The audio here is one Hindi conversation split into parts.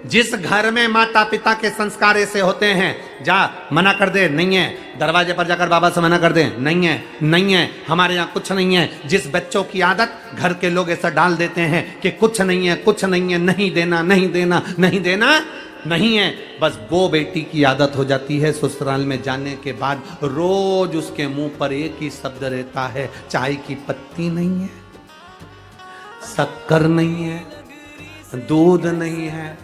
जिस घर में माता पिता के संस्कार ऐसे होते हैं, जा मना कर दे, नहीं है, दरवाजे पर जाकर बाबा से मना कर दे, नहीं है, नहीं है, हमारे यहाँ कुछ नहीं है। जिस बच्चों की आदत घर के लोग ऐसा डाल देते हैं कि कुछ नहीं है, कुछ नहीं है, नहीं देना, नहीं देना, नहीं देना, नहीं है, बस वो बेटी की आदत हो जाती है। ससुराल में जाने के बाद रोज उसके मुंह पर एक ही शब्द रहता है, चाय की पत्ती नहीं है, शक्कर नहीं है, दूध नहीं है,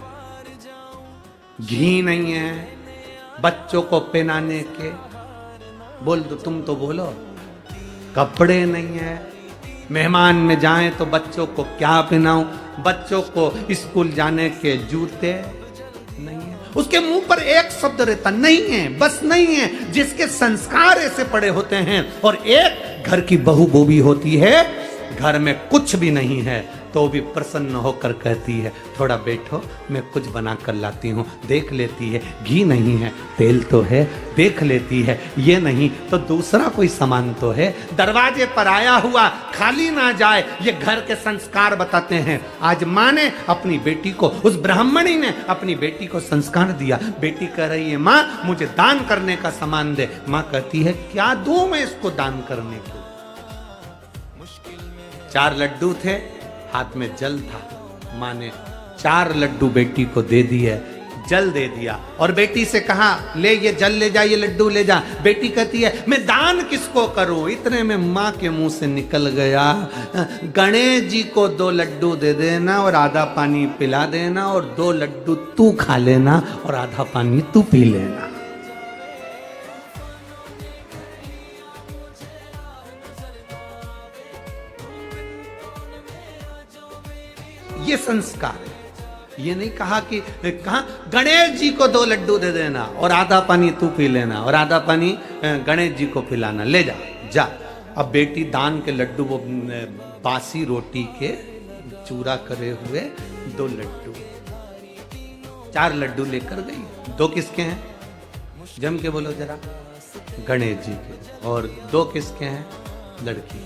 घी नहीं है, बच्चों को पहनाने के, बोल दो तुम तो बोलो, कपड़े नहीं है, मेहमान में जाएं तो बच्चों को क्या पहनाऊं, बच्चों को स्कूल जाने के जूते नहीं है, उसके मुंह पर एक शब्द रहता नहीं है, बस नहीं है। जिसके संस्कार ऐसे पड़े होते हैं, और एक घर की बहू वो भी होती है, घर में कुछ भी नहीं है तो भी प्रसन्न होकर कहती है थोड़ा बैठो, मैं कुछ बना कर लाती हूँ, देख लेती है, घी नहीं है, तेल तो है, देख लेती है, ये नहीं तो दूसरा कोई सामान तो है, दरवाजे पर आया हुआ खाली ना जाए, ये घर के संस्कार बताते हैं। आज माँ ने अपनी बेटी को, उस ब्राह्मणी ने अपनी बेटी को संस्कार दिया। बेटी कह रही है माँ मुझे दान करने का सामान दे। माँ कहती है क्या दूं मैं इसको दान करने को। 4 लड्डू थे, हाथ में जल था, माँ ने 4 लड्डू बेटी को दे दिए, जल दे दिया, और बेटी से कहा ले ये जल ले जा, ये लड्डू ले जा। बेटी कहती है मैं दान किसको करूं। इतने में माँ के मुंह से निकल गया, गणेश जी को 2 लड्डू दे देना और आधा पानी पिला देना, और 2 लड्डू तू खा लेना और आधा पानी तू पी लेना। ये संस्कार है। ये नहीं कहा कि कहा गणेश जी को 2 लड्डू दे देना और आधा पानी तू पी लेना और आधा पानी गणेश जी को पिलाना, ले जा जा। अब बेटी दान के लड्डू, वो बासी रोटी के चूरा करे हुए 2 लड्डू, 4 लड्डू लेकर गई। 2 किसके हैं, जम के बोलो जरा, गणेश जी के, और 2 किसके हैं, लड़की।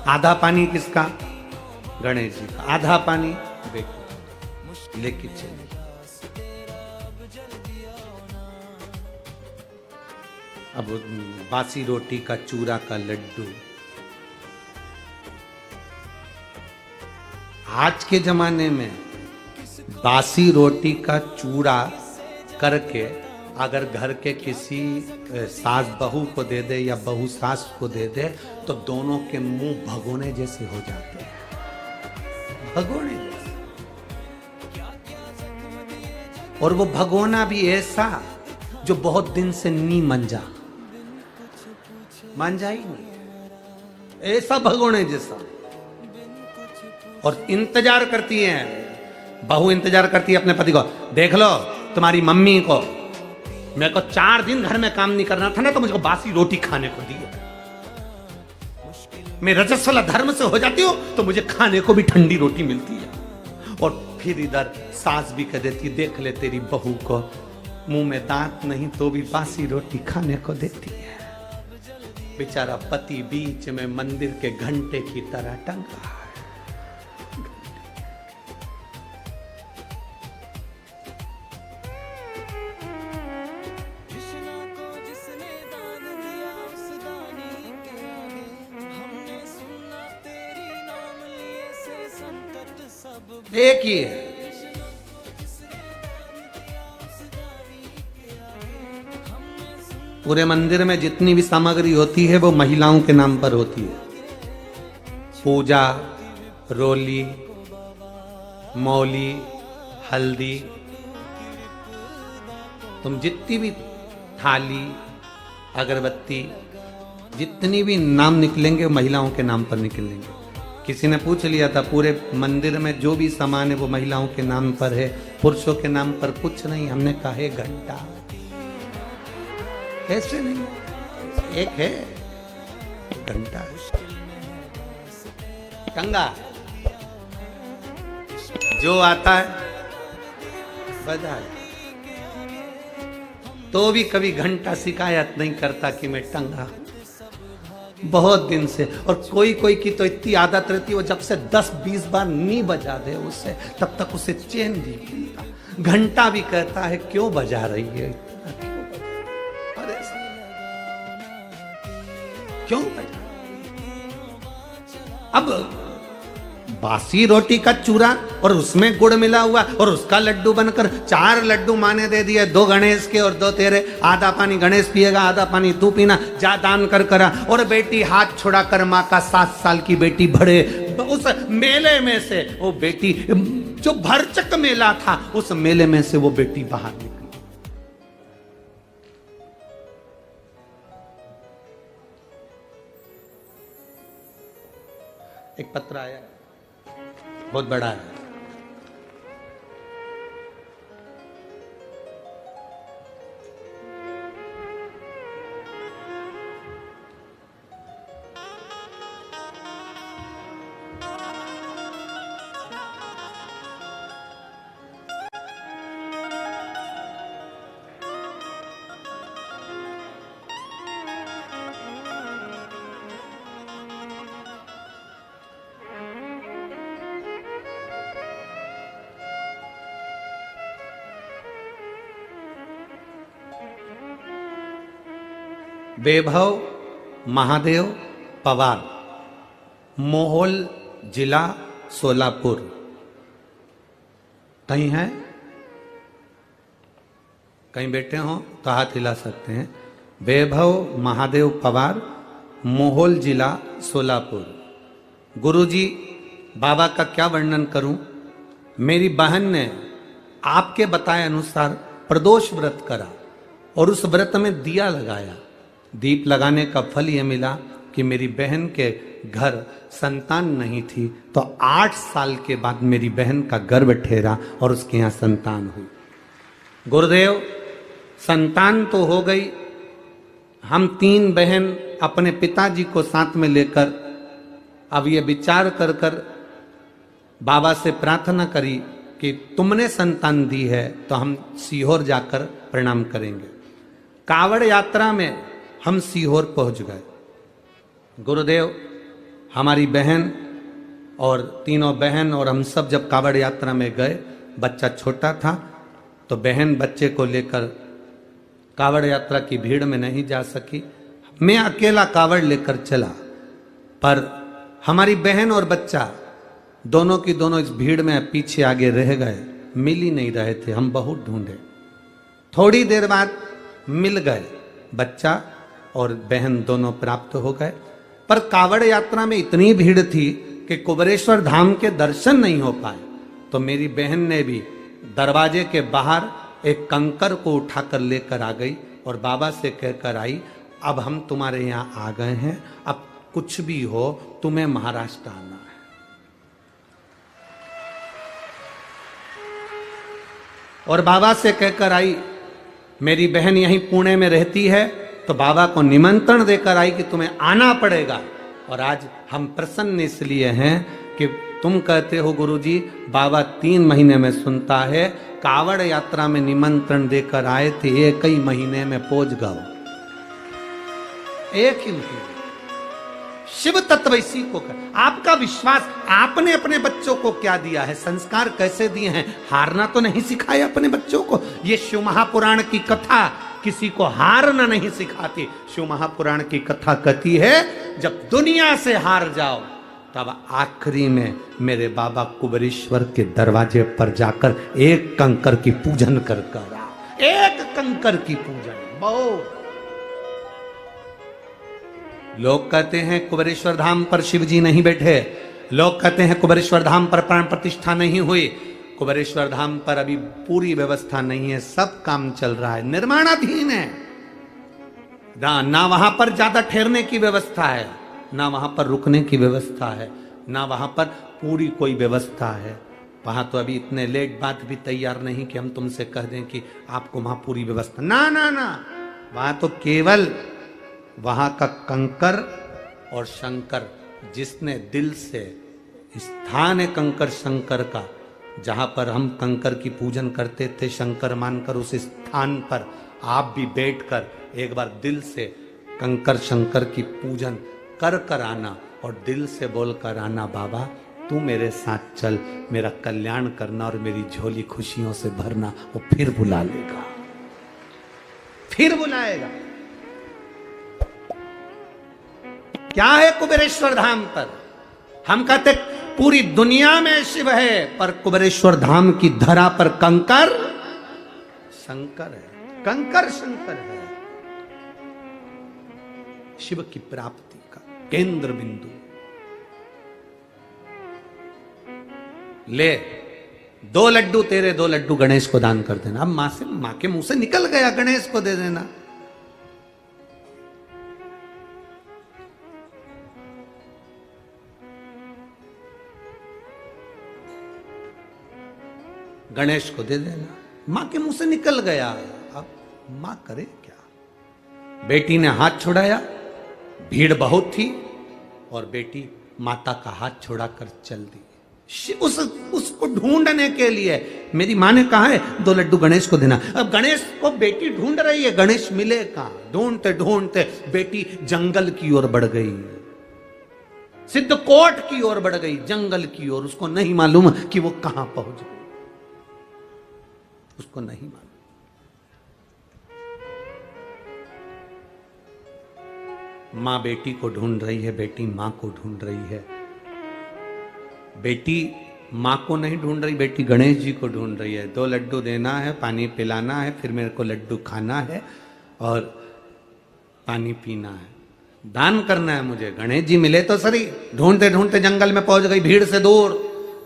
आधा पानी किसका, गणेश जी का, आधा पानी बेटी लेके चली। अब बासी रोटी का चूरा का लड्डू, आज के जमाने में बासी रोटी का चूरा करके अगर घर के किसी सास बहू को दे दे या बहू सास को दे दे तो दोनों के मुंह भगोने जैसे हो जाते हैं, भगोने जैसे। और वो भगोना भी ऐसा जो बहुत दिन से नी मंजा ही नहीं, ऐसा भगोने जैसा। और इंतजार करती है बहू, इंतजार करती है अपने पति को, देख लो तुम्हारी मम्मी को, मेरे को 4 दिन घर में काम नहीं करना था ना, तो मुझको बासी रोटी खाने को दी। मैं रजस्वला धर्म से हो जाती हूँ तो मुझे खाने को भी ठंडी रोटी मिलती है। और फिर इधर सास भी कह देती, देख ले तेरी बहू को, मुंह में दांत नहीं तो भी बासी रोटी खाने को देती है। बेचारा पति बीच में मंदिर के घंटे की तरह टंगा है। देखिए पूरे मंदिर में जितनी भी सामग्री होती है वो महिलाओं के नाम पर होती है। पूजा, रोली, मौली, हल्दी, तुम जितनी भी थाली, अगरबत्ती, जितनी भी नाम निकलेंगे महिलाओं के नाम पर निकलेंगे। किसी ने पूछ लिया था पूरे मंदिर में जो भी सामान है वो महिलाओं के नाम पर है, पुरुषों के नाम पर कुछ नहीं। हमने कहा है घंटा, ऐसे नहीं, एक है घंटा, कंगा, जो आता है बजा। तो भी कभी घंटा शिकायत नहीं करता कि मैं टंगा। बहुत दिन से। और कोई कोई की तो इतनी आदत रहती है, वो जब से 10-20 बार नी बजा दे उससे, तब तक उसे चैन नहीं मिलता। घंटा भी कहता है क्यों बजा रही है, अरे क्यों बजा। अब बासी रोटी का चूरा और उसमें गुड़ मिला हुआ और उसका लड्डू बनकर 4 लड्डू माने दे दिए, 2 गणेश के और 2 तेरे। आधा पानी गणेश पिएगा, आधा पानी तू पीना, जा दान कर करा। और बेटी हाथ छुड़ा कर माँ का 7 साल की बेटी भरे उस मेले में से, वो बेटी जो भरचक मेला था, उस मेले में से वो बेटी बाहर निकली। एक पत्र आया, बहुत बड़ा है। वैभव महादेव पवार, मोहोल जिला सोलापुर। कहीं है, कहीं बैठे हो तो हाथ हिला सकते हैं। वैभव महादेव पवार, मोहोल जिला सोलापुर। गुरुजी, बाबा का क्या वर्णन करूं। मेरी बहन ने आपके बताए अनुसार प्रदोष व्रत करा और उस व्रत में दिया लगाया। दीप लगाने का फल यह मिला कि मेरी बहन के घर संतान नहीं थी, तो 8 साल के बाद मेरी बहन का गर्भ ठहरा और उसके यहाँ संतान हुई। गुरुदेव, संतान तो हो गई। हम 3 बहन अपने पिताजी को साथ में लेकर अब ये विचार कर कर बाबा से प्रार्थना करी कि तुमने संतान दी है तो हम सीहोर जाकर प्रणाम करेंगे। कावड़ यात्रा में हम सीहोर पहुंच गए। गुरुदेव, हमारी बहन और तीनों बहन और हम सब जब कावड़ यात्रा में गए, बच्चा छोटा था, तो बहन बच्चे को लेकर कावड़ यात्रा की भीड़ में नहीं जा सकी। मैं अकेला कावड़ लेकर चला, पर हमारी बहन और बच्चा दोनों की दोनों इस भीड़ में पीछे आगे रह गए, मिल ही नहीं रहे थे। हम बहुत ढूंढे, थोड़ी देर बाद मिल गए। बच्चा और बहन दोनों प्राप्त हो गए। पर कावड़ यात्रा में इतनी भीड़ थी कि कुबेरेश्वर धाम के दर्शन नहीं हो पाए। तो मेरी बहन ने भी दरवाजे के बाहर एक कंकर को उठाकर लेकर आ गई और बाबा से कहकर आई, अब हम तुम्हारे यहाँ आ गए हैं, अब कुछ भी हो तुम्हें महाराष्ट्र आना है। और बाबा से कहकर आई, मेरी बहन यहीं पुणे में रहती है, तो बाबा को निमंत्रण देकर आई कि तुम्हें आना पड़ेगा। और आज हम प्रसन्न इसलिए हैं कि तुम कहते हो गुरुजी, बाबा 3 महीने में सुनता है। कावड़ यात्रा में निमंत्रण देकर आए थे, 1 ही महीने में पहुंच गए। एक ही महीने। शिव तत्व इसी को कर। आपका विश्वास, आपने अपने बच्चों को क्या दिया है, संस्कार कैसे दिए हैं। हारना तो नहीं सिखाया अपने बच्चों को। ये शिव महापुराण की कथा किसी को हारना नहीं सिखाती। शिव महापुराण की कथा कहती है, जब दुनिया से हार जाओ तब आखिरी में मेरे बाबा कुबेरेश्वर के दरवाजे पर जाकर एक कंकर की पूजन कर कर आओ। एक कंकर की पूजन। बहुत लोग कहते हैं कुबेरेश्वर धाम पर शिव जी नहीं बैठे। लोग कहते हैं कुबेरेश्वर धाम पर प्राण प्रतिष्ठा नहीं हुई। कुबेरेश्वर धाम पर अभी पूरी व्यवस्था नहीं है, सब काम चल रहा है, निर्माणाधीन है। ना वहां पर ज्यादा ठहरने की व्यवस्था है, ना वहां पर रुकने की व्यवस्था है, ना वहां पर पूरी कोई व्यवस्था है। वहां तो अभी इतने लेट बात भी तैयार नहीं कि हम तुमसे कह दें कि आपको वहां पूरी व्यवस्था। ना ना ना, वहां तो केवल वहां का कंकर और शंकर, जिसने दिल से, स्थान है कंकर शंकर का, जहां पर हम कंकर की पूजन करते थे शंकर मानकर, उस स्थान पर आप भी बैठकर एक बार दिल से कंकर शंकर की पूजन कर कर आना और दिल से बोल कर आना, बाबा तू मेरे साथ चल, मेरा कल्याण करना और मेरी झोली खुशियों से भरना। वो फिर बुला लेगा, फिर बुलाएगा। क्या है कुबेरेश्वर धाम पर? हम कहते पूरी दुनिया में शिव है, पर कुबेरेश्वर धाम की धरा पर कंकर शंकर है, कंकर शंकर है। शिव की प्राप्ति का केंद्र बिंदु। ले 2 लड्डू तेरे, 2 लड्डू गणेश को दान कर देना। अब मां के मुंह से निकल गया, गणेश को दे देना। गणेश को दे देना, मां के मुंह से निकल गया। अब मां करे क्या? बेटी ने हाथ छुड़ाया, भीड़ बहुत थी और बेटी माता का हाथ छुड़ाकर चल दी। उसको ढूंढने के लिए मेरी मां ने कहा है 2 लड्डू गणेश को देना। अब गणेश को बेटी ढूंढ रही है, गणेश मिले कहां? ढूंढते ढूंढते बेटी जंगल की ओर बढ़ गई, सिद्धकोट की ओर बढ़ गई, जंगल की ओर। उसको नहीं मालूम कि वो कहां पहुंच गई, उसको नहीं मालूम। मां बेटी को ढूंढ रही है, बेटी मां को ढूंढ रही है। बेटी मां को नहीं ढूंढ रही, बेटी गणेश जी को ढूंढ रही है। 2 लड्डू देना है, पानी पिलाना है, फिर मेरे को लड्डू खाना है और पानी पीना है, दान करना है मुझे। गणेश जी मिले तो सही। ढूंढते ढूंढते जंगल में पहुंच गई, भीड़ से दूर,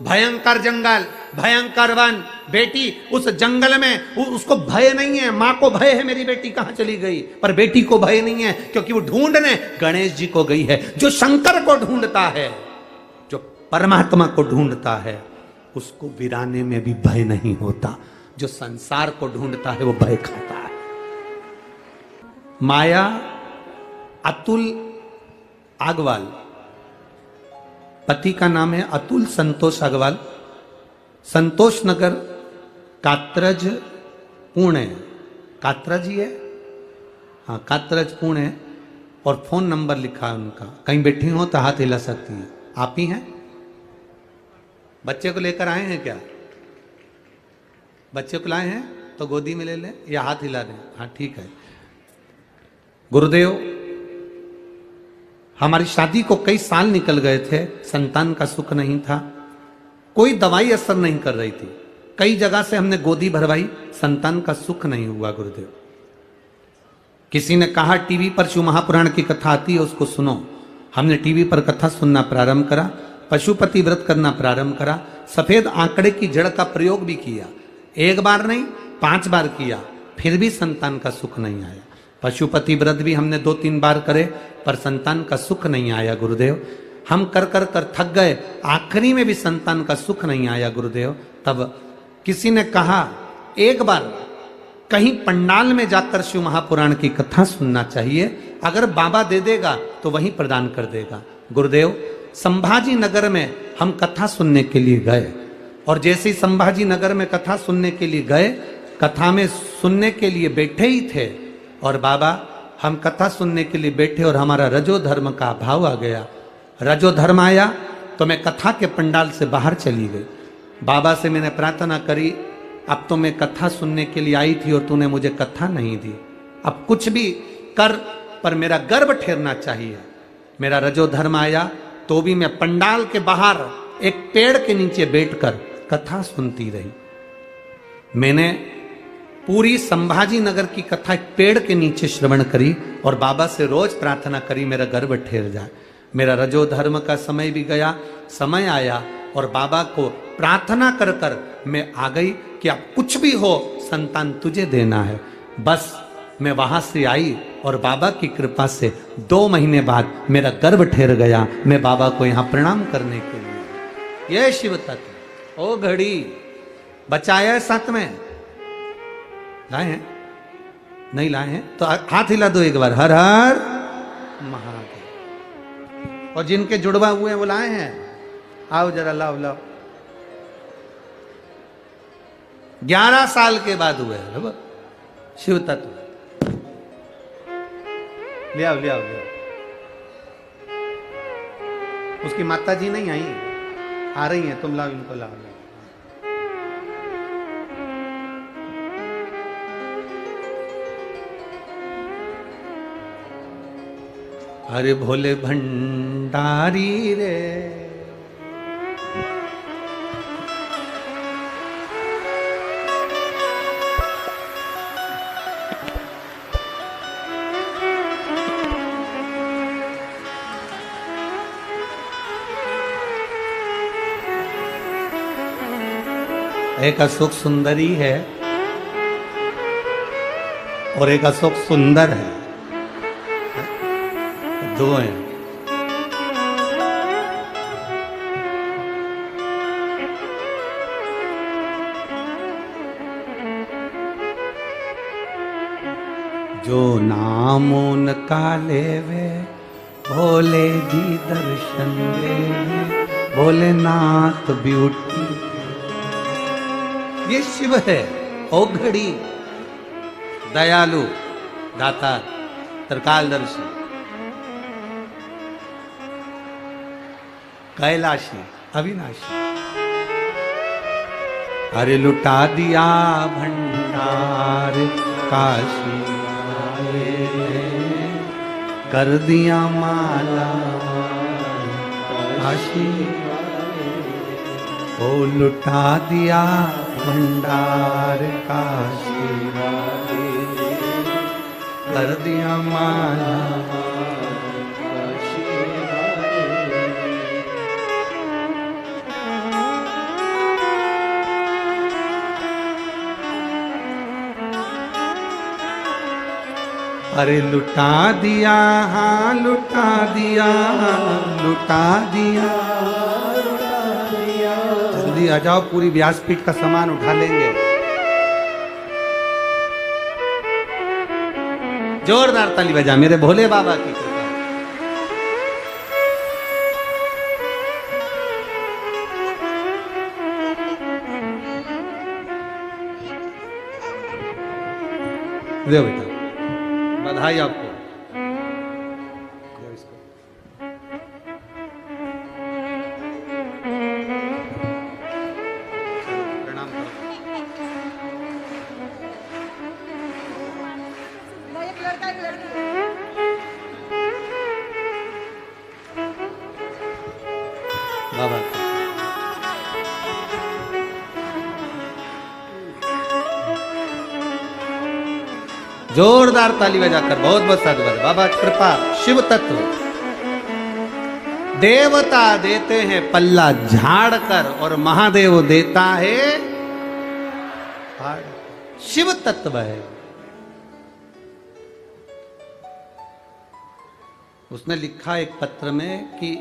भयंकर जंगल, भयंकर वन। बेटी उस जंगल में, उसको भय नहीं है, मां को भय है मेरी बेटी कहां चली गई, पर बेटी को भय नहीं है क्योंकि वो ढूंढने गणेश जी को गई है। जो शंकर को ढूंढता है, जो परमात्मा को ढूंढता है, उसको वीराने में भी भय नहीं होता। जो संसार को ढूंढता है वो भय खाता है। माया अतुल आगवाल, पति का नाम है अतुल संतोष अग्रवाल, संतोष नगर, कात्रज, पुणे। कात्रज ही है, हाँ कात्रज पुणे। और फोन नंबर लिखा है उनका। कहीं बैठी हो तो हाथ हिला सकती हैं। आप ही हैं? बच्चे को लेकर आए हैं क्या? बच्चे को लाए हैं तो गोदी में ले लें या हाथ हिला दें। हाँ ठीक है। गुरुदेव, हमारी शादी को कई साल निकल गए थे, संतान का सुख नहीं था, कोई दवाई असर नहीं कर रही थी, कई जगह से हमने गोदी भरवाई, संतान का सुख नहीं हुआ। गुरुदेव, किसी ने कहा टीवी पर शिव महापुराण की कथा आती है, उसको सुनो। हमने टीवी पर कथा सुनना प्रारंभ करा, पशुपति व्रत करना प्रारंभ करा, सफेद आंकड़े की जड़ का प्रयोग भी किया, 1 बार नहीं 5 बार किया, फिर भी संतान का सुख नहीं आया। पशुपति व्रत भी हमने 2-3 बार करे, पर संतान का सुख नहीं आया। गुरुदेव, हम कर कर कर थक गए, आखिरी में भी संतान का सुख नहीं आया। गुरुदेव, तब किसी ने कहा 1 बार कहीं पंडाल में जाकर शिव महापुराण की कथा सुनना चाहिए, अगर बाबा दे देगा तो वहीं प्रदान कर देगा। गुरुदेव, संभाजी नगर में हम कथा सुनने के लिए गए, और जैसे ही संभाजी नगर में कथा सुनने के लिए गए, कथा में सुनने के लिए बैठे ही थे, और बाबा, हम कथा सुनने के लिए बैठे और हमारा रजो धर्म का अभाव आ गया। रजो धर्म आया तो मैं कथा के पंडाल से बाहर चली गई। बाबा से मैंने प्रार्थना करी, अब तो मैं कथा सुनने के लिए आई थी और तूने मुझे कथा नहीं दी, अब कुछ भी कर, पर मेरा गर्भ ठहरना चाहिए। मेरा रजो धर्म आया तो भी मैं पंडाल के बाहर एक पेड़ के नीचे बैठकर कथा सुनती रही। मैंने पूरी संभाजी नगर की कथा एक पेड़ के नीचे श्रवण करी और बाबा से रोज प्रार्थना करी मेरा गर्भ ठहर जाए। मेरा रजो धर्म का समय भी गया, समय आया और बाबा को प्रार्थना कर कर मैं आ गई कि अब कुछ भी हो संतान तुझे देना है। बस मैं वहां से आई और बाबा की कृपा से 2 महीने बाद मेरा गर्भ ठहर गया। मैं बाबा को यहाँ प्रणाम करने के लिए, यह शिव तत्व। ओ घड़ी बचाया साथ में लाए हैं, नहीं लाए हैं तो हाथ हिला दो एक बार, हर हर महादेव। और जिनके जुड़वा हुए हैं वो लाए हैं, आओ जरा लाओ लाओ। 11 साल के बाद हुए हैं शिव तत्व। ले आओ ले आओ ले आओ। उसकी माता जी नहीं आई, आ रही हैं, तुम लाओ इनको, लाओ। अरे भोले भंडारी रे, एक अशोक सुंदरी है और एक अशोक सुंदर है, दो हैं। जो नाम उनका लेवे भोले जी दर्शन देवे, भोलेनाथ ब्यूटी। ये शिव है, औघड़ी, दयालु, दाता, त्रिकालदर्शी, कैलाशी, अविनाशी। अरे लुटा दिया भंडार काशी वाले, कर दिया माला काशी, ओ लुटा दिया भंडार काशी वाले, कर दिया माला काशी वाले। अरे लुटा दिया, हाँ लुटा दिया, लुटा दिया, जल्दी आ जाओ, पूरी व्यासपीठ का सामान उठा लेंगे। जोरदार ताली बजा मेरे भोले बाबा की कृपा। दे बेटा, बधाई आपको। प्रणाम करो। एक लड़का एक लड़की। बाबा जोरदार ताली बजाकर बहुत बहुत साधुवाद। बाबा कृपा, शिव तत्व। देवता देते हैं पल्ला झाड़ कर और महादेव देता है फाड़। शिव तत्व है। उसने लिखा एक पत्र में कि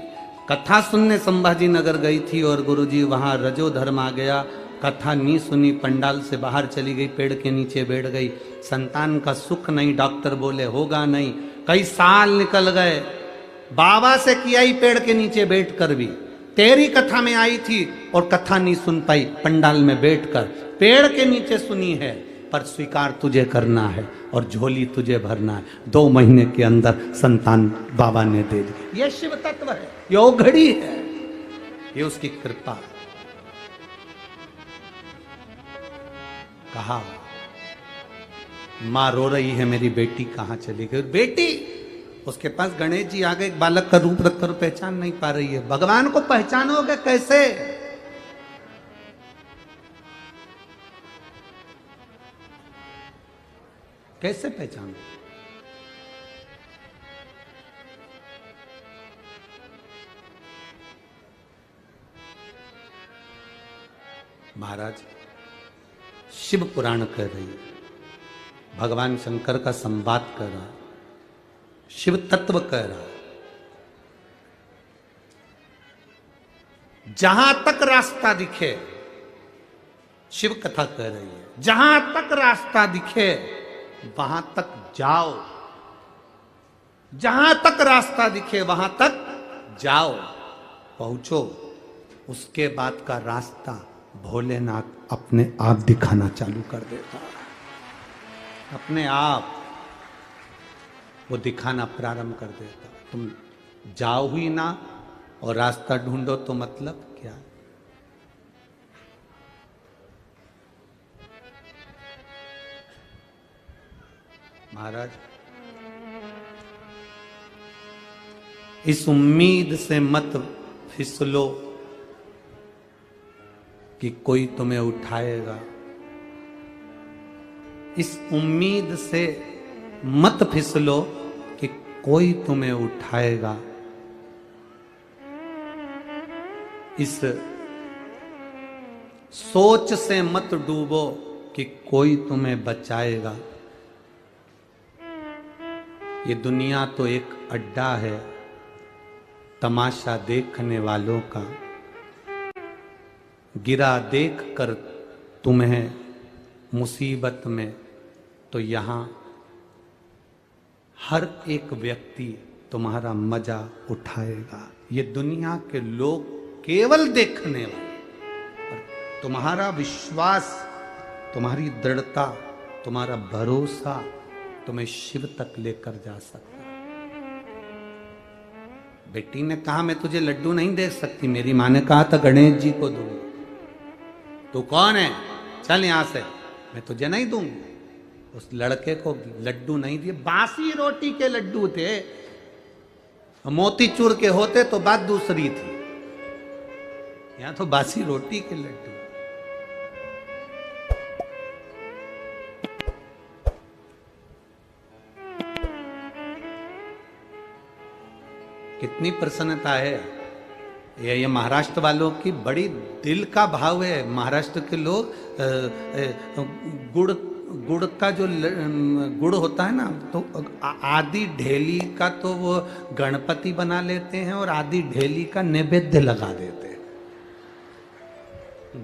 कथा सुनने संभाजी नगर गई थी और गुरुजी वहां रजोधर्म आ गया, कथा नहीं सुनी, पंडाल से बाहर चली गई, पेड़ के नीचे बैठ गई, संतान का सुख नहीं, डॉक्टर बोले होगा नहीं, कई साल निकल गए, बाबा से किया ही पेड़ के नीचे बैठकर भी, तेरी कथा में आई थी और कथा नहीं सुन पाई, पंडाल में बैठकर पेड़ के नीचे सुनी है, पर स्वीकार तुझे करना है और झोली तुझे भरना है। 2 महीने के अंदर संतान बाबा ने दे दी। यह शिव तत्व है, ये औघड़ी है, ये उसकी कृपा। कहा मां रो रही है, मेरी बेटी कहां चली गई। बेटी उसके पास गणेश जी आ गए, एक बालक का रूप रखकर पहचान नहीं पा रही है। भगवान को पहचानोगे कैसे? कैसे पहचानो? महाराज शिव पुराण कह रही है, भगवान शंकर का संवाद कर रहा, शिव तत्व कह रहा। जहां तक रास्ता दिखे, शिव कथा कह रही है, जहां तक रास्ता दिखे वहां तक जाओ, जहां तक रास्ता दिखे वहां तक जाओ, पहुंचो। उसके बाद का रास्ता भोलेनाथ अपने आप दिखाना चालू कर देता है, अपने आप वो दिखाना प्रारंभ कर देता। तुम जाओ ही ना और रास्ता ढूंढो तो मतलब क्या? महाराज, इस उम्मीद से मत फिसलो कि कोई तुम्हें उठाएगा। इस उम्मीद से मत फिसलो कि कोई तुम्हें उठाएगा। इस सोच से मत डूबो कि कोई तुम्हें बचाएगा। ये दुनिया तो एक अड्डा है तमाशा देखने वालों का। गिरा देख कर तुम्हें मुसीबत में तो यहां हर एक व्यक्ति तुम्हारा मजा उठाएगा। ये दुनिया के लोग केवल देखने वाले, और तुम्हारा विश्वास, तुम्हारी दृढ़ता, तुम्हारा भरोसा तुम्हें शिव तक लेकर जा सकता है। बेटी ने कहा मैं तुझे लड्डू नहीं दे सकती, मेरी माँ ने कहा था गणेश जी को दूंगी। तू कौन है, चल यहां से, मैं तुझे नहीं दूंगी। उस लड़के को लड्डू नहीं दिए, बासी रोटी के लड्डू थे। मोतीचूर के होते तो बात दूसरी थी, यहां तो बासी रोटी के लड्डू। कितनी प्रसन्नता है। ये महाराष्ट्र वालों की बड़ी दिल का भाव है। महाराष्ट्र के लोग गुड़ का जो गुड़ होता है ना, तो आधी ढेली का तो वो गणपति बना लेते हैं और आधी ढेली का नैवेद्य लगा देते हैं।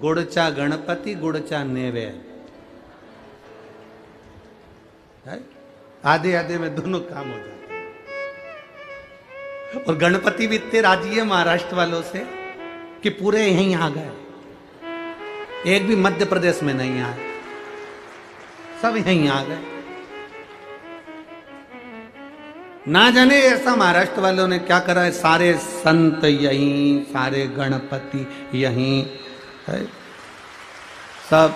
गुड़चा गणपति, गुड़चा नैवेद्य, आधे आधे में दोनों काम हो जाते हैं। और गणपति भी इतने राजी है महाराष्ट्र वालों से कि पूरे यहीं आ गए, एक भी मध्य प्रदेश में नहीं आए, सब यहीं आ गए। ना जाने ऐसा महाराष्ट्र वालों ने क्या करा है, सारे संत यहीं, सारे गणपति यहीं है सब।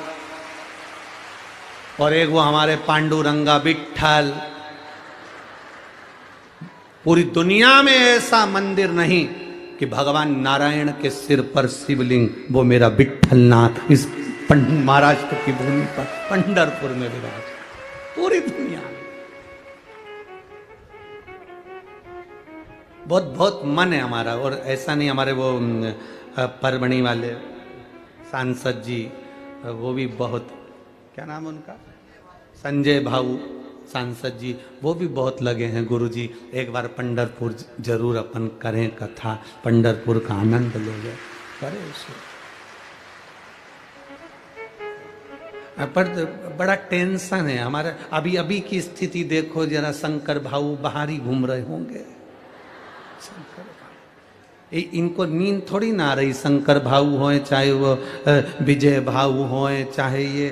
और एक वो हमारे पांडुरंगा विट्ठल। पूरी दुनिया में ऐसा मंदिर नहीं कि भगवान नारायण के सिर पर शिवलिंग, वो मेरा विट्ठलनाथ इस महाराष्ट्र की भूमि पर पंढरपुर में विराज। पूरी दुनिया में बहुत बहुत मन है हमारा। और ऐसा नहीं, हमारे वो परभणी वाले सांसद जी, वो भी बहुत, क्या नाम है उनका, संजय भाऊ सांसद जी, वो भी बहुत लगे हैं। गुरुजी एक बार पंढरपुर जरूर अपन करें कथा, पंढरपुर का आनंद ले करें उसे। पर बड़ा टेंशन है हमारा। अभी अभी की स्थिति देखो जरा, शंकर भाऊ बाहर ही घूम रहे होंगे। शंकर भाऊ, इनको नींद थोड़ी ना आ रही। शंकर भाऊ होए, चाहे वो विजय भाऊ होए, चाहे ये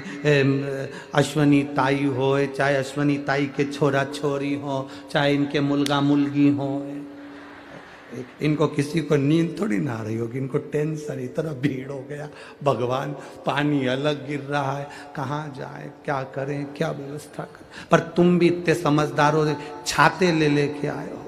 अश्वनी ताई होए, चाहे अश्वनी ताई के छोरा छोरी हो, चाहे इनके मुलगा मुलगी हो, इनको किसी को नींद थोड़ी ना आ रही होगी। इनको टेंशन, इतना भीड़ हो गया, भगवान पानी अलग गिर रहा है, कहाँ जाए, क्या करें, क्या व्यवस्था करें। पर तुम भी इतने समझदार हो, छाते ले लेके आए हो।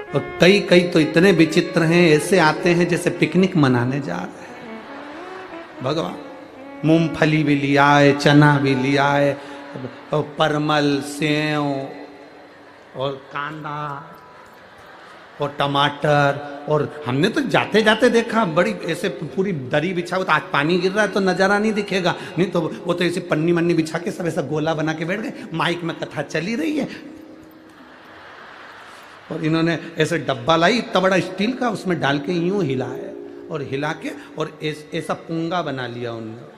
और कई कई तो इतने विचित्र हैं, ऐसे आते हैं जैसे पिकनिक मनाने जा रहे हैं। भगवान मूंगफली भी लिया है, चना भी लिया है, और परमल, सेव और कांदा और टमाटर। और हमने तो जाते जाते देखा, बड़ी ऐसे पूरी दरी बिछा हुआ, तो आज पानी गिर रहा है तो नजारा नहीं दिखेगा, नहीं तो वो तो ऐसे पन्नी मन्नी बिछा के सब ऐसा गोला बना के बैठ गए। माइक में कथा चली रही है और इन्होंने ऐसे डब्बा लाई इतना बड़ा स्टील का, उसमें डाल के यूं हिलाया और हिला के और ऐसा पुंगा बना लिया उन्होंने।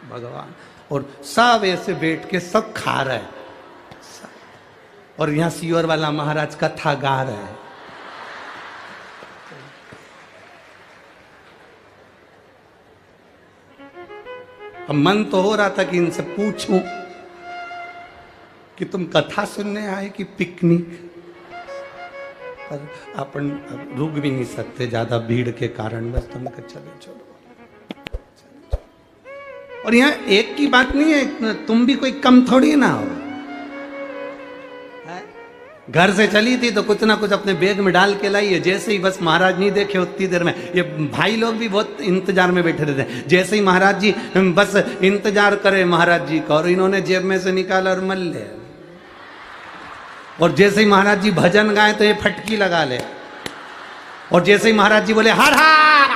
भगवान, और सब ऐसे बैठ के सब खा रहे हैं। और यहां सीवर वाला महाराज कथा गा रहे हैं। अब मन तो हो रहा था कि इनसे पूछूं, कि तुम कथा सुनने आए कि पिकनिक। पर अपन रुक भी नहीं सकते ज्यादा भीड़ के कारण, बस तुमने कहा चलो चलो। और यहाँ एक की बात नहीं है, तुम भी कोई कम थोड़ी ना हो। घर से चली थी तो कुछ ना कुछ अपने बैग में डाल के लाई है। जैसे ही बस महाराज नहीं देखे उतनी देर में ये भाई लोग भी बहुत इंतजार में बैठे रहते हैं। जैसे ही महाराज जी बस इंतजार करे महाराज जी का, और इन्होंने जेब में से निकाला और मल ले। और जैसे ही महाराज जी भजन गाए तो ये फटकी लगा ले। और जैसे ही महाराज जी बोले हर हर,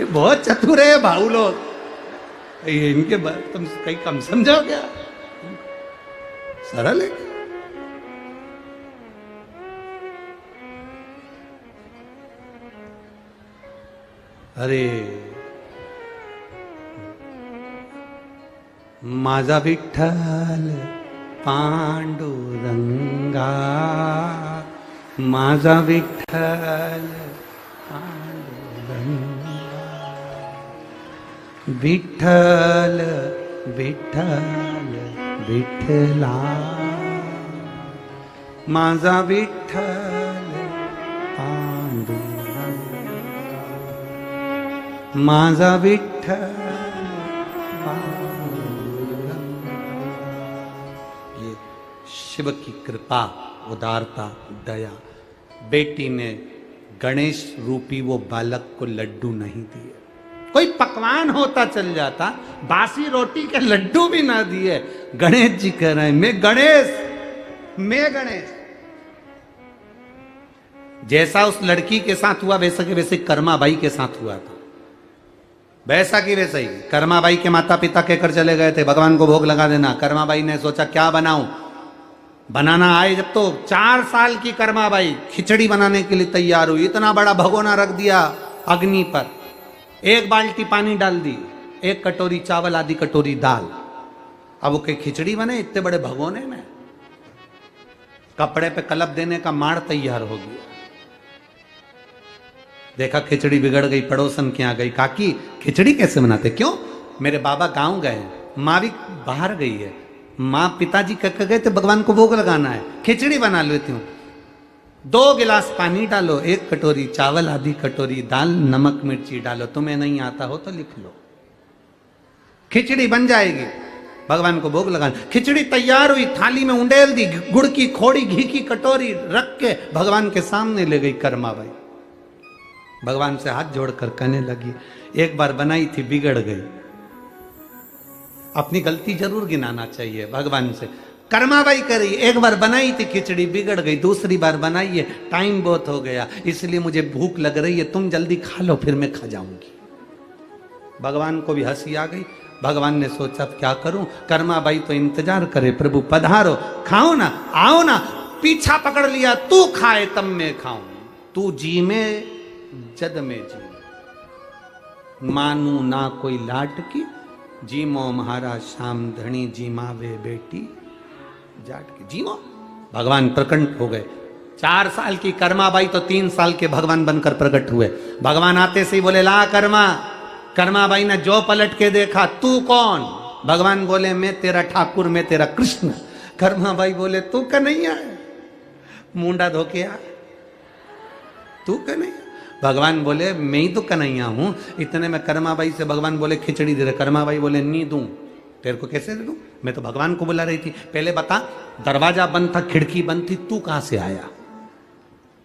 बहुत चतुर है भाऊ लोग। इनके बात तुम कहीं कम समझो क्या? सरल है। अरे माझा विठ्ठल पांडुरंगा, माझा विठ्ठल पांडुरंगा, विठ्ठल विठ्ठल विठ्ठला, माझा विठ्ठल पांडुरंगा, माझा विठ्ठल पांडुरंगा। ये शिव की कृपा, उदारता, दया। बेटी ने गणेश रूपी वो बालक को लड्डू नहीं दिए। कोई पकवान होता चल जाता, बासी रोटी के लड्डू भी ना दिए। गणेश जी कह रहे हैं मैं गणेश, मैं गणेश। जैसा उस लड़की के साथ हुआ वैसा के वैसे कर्माबाई के साथ हुआ था। वैसा की वैसा ही कर्माबाई के माता पिता कहकर चले गए थे भगवान को भोग लगा देना। कर्माबाई ने सोचा क्या बनाऊं, बनाना आए जब तो 4 साल की कर्माबाई खिचड़ी बनाने के लिए तैयार हुई। इतना बड़ा भगोना रख दिया अग्नि पर, 1 बाल्टी पानी डाल दी, 1 कटोरी चावल, आधी कटोरी दाल। अब वो खिचड़ी बने इतने बड़े भगोने में। कपड़े पे कलप देने का माड़ तैयार हो गया। देखा खिचड़ी बिगड़ गई, पड़ोसन के यहाँ गई, काकी खिचड़ी कैसे बनाते? क्यों? मेरे बाबा गांव गए, माँ भी बाहर गई है, माँ पिताजी कह गए थे भगवान को भोग लगाना है, खिचड़ी बना लेती हूँ। 2 गिलास पानी डालो, 1 कटोरी चावल, आधी कटोरी दाल, नमक मिर्ची डालो। तुम्हें नहीं आता हो तो लिख लो, खिचड़ी बन जाएगी। भगवान को भोग लगाना। खिचड़ी तैयार हुई, थाली में उंडेल दी, गुड़ की खोड़ी, घी की कटोरी रख के भगवान के सामने ले गई कर्माबाई। भगवान से हाथ जोड़कर कहने लगी, एक बार बनाई थी बिगड़ गई। अपनी गलती जरूर गिनाना चाहिए भगवान से। कर्माबाई करी, एक बार बनाई थी खिचड़ी बिगड़ गई, दूसरी बार बनाई है, टाइम बहुत हो गया, इसलिए मुझे भूख लग रही है, तुम जल्दी खा लो फिर मैं खा जाऊंगी। भगवान को भी हंसी आ गई। भगवान ने सोचा अब क्या करूं, कर्माबाई तो इंतजार करे, प्रभु पधारो, खाओ ना, आओ ना। पीछा पकड़ लिया, तू खाए तब मैं खाऊं, तू जी में जद में जी, मानू ना कोई लाट की, जीमो महाराज श्याम धनी, जीमा वे बेटी जाट की, जीमो। भगवान प्रकट हो गए। 4 साल की कर्माबाई तो 3 साल के भगवान बनकर प्रकट हुए। भगवान आते से ही बोले ला कर्मा। कर्माबाई ने जो पलट के देखा, तू कौन? भगवान बोले मैं तेरा ठाकुर, मैं तेरा कृष्ण। कर्माबाई बोले तू कन्हैया है, मुंडा धोके आ, तू कन्हैया। भगवान बोले मैं ही तो कन्हैया हूं। इतने में कर्माबाई से भगवान बोले खिचड़ी दे रहे। कर्माबाई बोले नहीं दूं, तेरे को कैसे दे दूं, मैं तो भगवान को बुला रही थी। पहले बता, दरवाजा बंद था, खिड़की बंद थी, तू कहां से आया?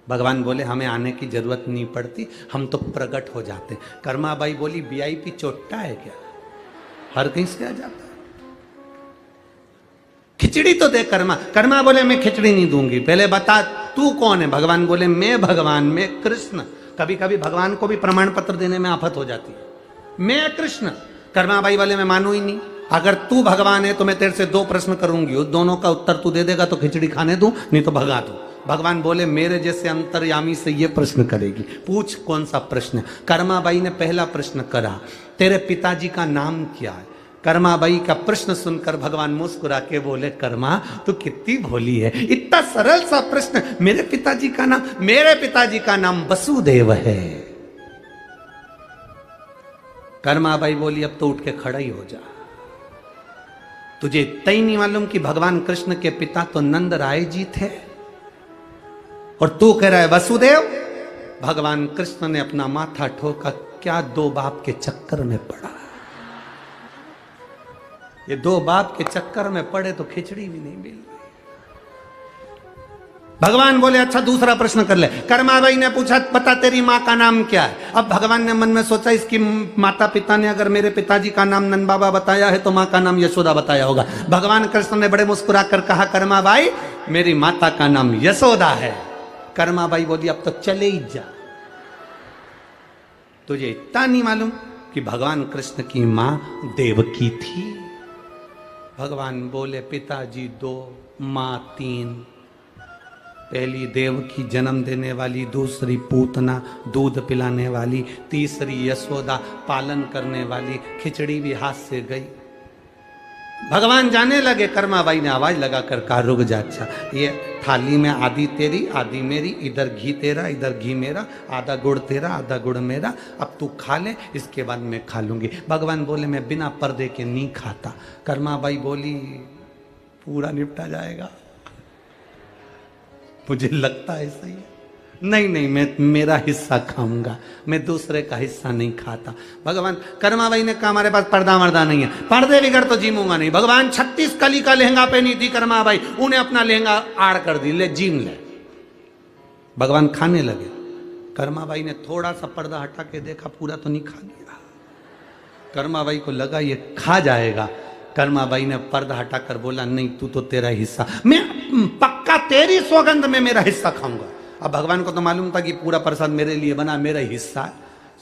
भगवान बोले हमें आने की जरूरत नहीं पड़ती, हम तो प्रकट हो जाते। कर्माबाई बोली वीआईपी चोट्टा है क्या, हर कहीं से आ जाता है? खिचड़ी तो दे कर्मा। कर्मा बोले मैं खिचड़ी नहीं दूंगी, पहले बता तू कौन है? भगवान बोले मैं भगवान, मैं कृष्ण। कभी कभी भगवान को भी प्रमाण पत्र देने में आफत हो जाती है। मैं कृष्ण। कर्माबाई वाले मैं मानू ही नहीं। अगर तू भगवान है तो मैं तेरे से 2 प्रश्न करूंगी, उस दोनों का उत्तर तू दे देगा तो खिचड़ी खाने दूं, नहीं तो भगा दूं। भगवान बोले मेरे जैसे अंतर्यामी से ये प्रश्न करेगी, पूछ कौन सा प्रश्न? कर्माबाई ने पहला प्रश्न करा, तेरे पिताजी का नाम क्या है? कर्माबाई का प्रश्न सुनकर भगवान मुस्कुरा के बोले कर्मा तू कितनी भोली है, इतना सरल सा प्रश्न। मेरे पिताजी का नाम, मेरे पिताजी का नाम वसुदेव है। कर्माबाई बोली अब तो उठ के खड़ा ही हो जा, तुझे इतना ही नहीं मालूम कि भगवान कृष्ण के पिता तो नंद राय जी थे, और तू कह रहा है वसुदेव। भगवान कृष्ण ने अपना माथा ठोका, क्या दो बाप के चक्कर में पड़ा। ये दो बाप के चक्कर में पड़े तो खिचड़ी भी नहीं मिल रही। भगवान बोले अच्छा दूसरा प्रश्न कर ले। कर्माबाई ने पूछा बता तेरी माँ का नाम क्या है। अब भगवान ने मन में सोचा इसकी माता पिता ने अगर मेरे पिताजी का नाम नंद बाबा बताया है तो माँ का नाम यशोदा बताया होगा। भगवान कृष्ण ने बड़े मुस्कुरा कर कहा कर्माबाई मेरी माता का नाम यशोदा है। कर्माबाई बोली अब तो चले ही जा। तुझे इतना नहीं मालूम कि भगवान कृष्ण की माँ देवकी थी। भगवान बोले पिताजी 2 माँ 3। पहली देवकी जन्म देने वाली, दूसरी पूतना दूध पिलाने वाली, तीसरी यशोदा पालन करने वाली। खिचड़ी भी हाथ से गई। भगवान जाने लगे। कर्माबाई ने आवाज लगाकर कहा रुक जा। अच्छा ये थाली में आधी तेरी आधी मेरी, इधर घी तेरा इधर घी मेरा, आधा गुड़ तेरा आधा गुड़ मेरा, अब तू खा ले इसके बाद मैं खा लूंगी। भगवान बोले मैं बिना पर्दे के नहीं खाता। कर्माबाई बोली पूरा निपटा जाएगा। मुझे लगता है सही है। नहीं नहीं मैं मेरा हिस्सा खाऊंगा, मैं दूसरे का हिस्सा नहीं खाता। भगवान कर्माबाई ने कहा हमारे पास पर्दा मर्दा नहीं है, पर्दे बिगड़ तो जीमूंगा नहीं। भगवान 36 कली का लहंगा पहनी थी कर्माबाई, उन्हें अपना लहंगा आड़ कर दी, ले जीम ले। भगवान खाने लगे। कर्माबाई ने थोड़ा सा पर्दा हटा के देखा, पूरा तो नहीं खा लिया। कर्माबाई को लगा ये खा जाएगा। कर्माबाई ने पर्दा हटाकर बोला नहीं तू तो तेरा हिस्सा, मैं पक्का तेरी सौगंध में मेरा हिस्सा खाऊंगा। अब भगवान को तो मालूम था कि पूरा प्रसाद मेरे लिए बना, मेरा हिस्सा है।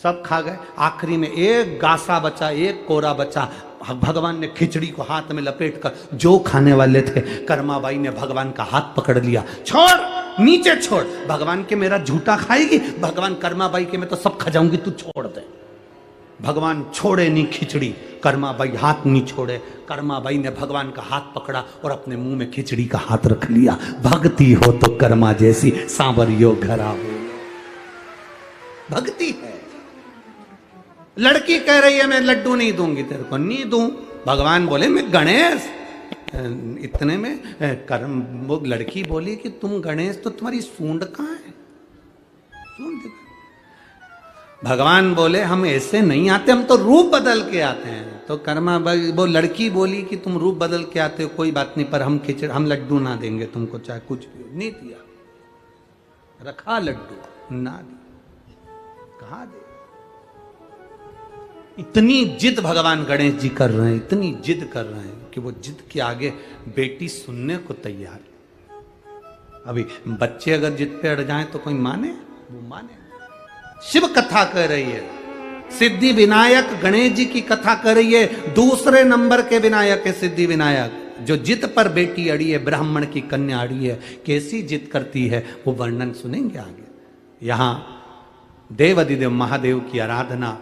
सब खा गए। आखिरी में एक गासा बचा, एक कोरा बचा। भगवान ने खिचड़ी को हाथ में लपेट कर जो खाने वाले थे, कर्माबाई ने भगवान का हाथ पकड़ लिया। छोड़ नीचे छोड़। भगवान के मेरा झूठा खाएगी। भगवान कर्माबाई के मैं तो सब खा जाऊंगी, तू छोड़ दे। भगवान छोड़े नहीं खिचड़ी, कर्माबाई हाथ नहीं छोड़े। कर्माबाई ने भगवान का हाथ पकड़ा और अपने मुंह में खिचड़ी का हाथ रख लिया। भक्ति हो तो कर्मा जैसी सांवरियो घरा हो। भक्ति है। लड़की कह रही है मैं लड्डू नहीं दूंगी तेरे को, नहीं दूं। भगवान बोले मैं गणेश। इतने में कर्म वो लड़की बोली कि तुम गणेश तो तुम्हारी सूंड कहाँ है, सूंड दिखा। भगवान बोले हम ऐसे नहीं आते, हम तो रूप बदल के आते हैं। तो कर्मा वो लड़की बोली कि तुम रूप बदल के आते हो कोई बात नहीं, पर हम लड्डू ना देंगे तुमको, चाहे कुछ भी हो। नहीं दिया, रखा लड्डू ना दिया, कहा दे। इतनी जिद भगवान गणेश जी कर रहे हैं, इतनी जिद कर रहे हैं कि वो जिद के आगे बेटी सुनने को तैयार। अभी बच्चे अगर जिद पे अड़ जाएं तो कोई माने, वो माने। शिव कथा कर रही है, सिद्धि विनायक गणेश जी की कथा कर रही है। दूसरे नंबर के विनायक है सिद्धि विनायक, जो जिद पर बेटी अड़ी है, ब्राह्मण की कन्या अड़ी है। कैसी जिद करती है वो वर्णन सुनेंगे आगे। यहां देवाधिदेव महादेव की आराधना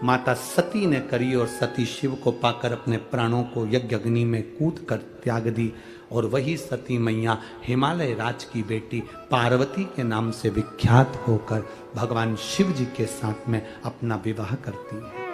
माता सती ने करी और सती शिव को पाकर अपने प्राणों को यज्ञ अग्नि में कूद कर त्याग दी। और वही सती मैया हिमालय राज की बेटी पार्वती के नाम से विख्यात होकर भगवान शिव जी के साथ में अपना विवाह करती है।